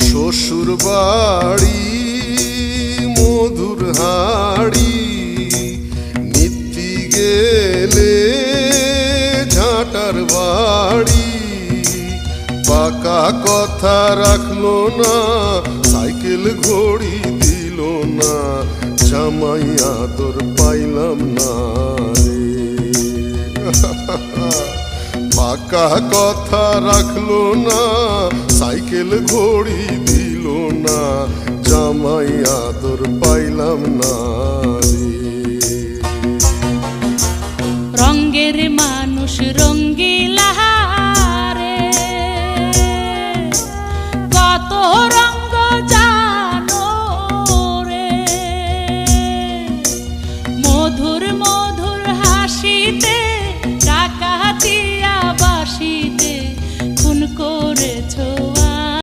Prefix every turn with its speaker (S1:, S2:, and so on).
S1: শ্বশুর বাড়ি মধুর হাড়ি, নিত্যি গেলে ঝাঁটার বাড়ি। পাকা কথা রাখলো না, সাইকেল ঘড়ি দিল না, জামাই আদর পাইলাম না রে। পাকা কথা রাখলো না, সাইকেল ঘড়ি দিল না, জামাই আদর পাইলাম না রে।
S2: রঙ্গের মা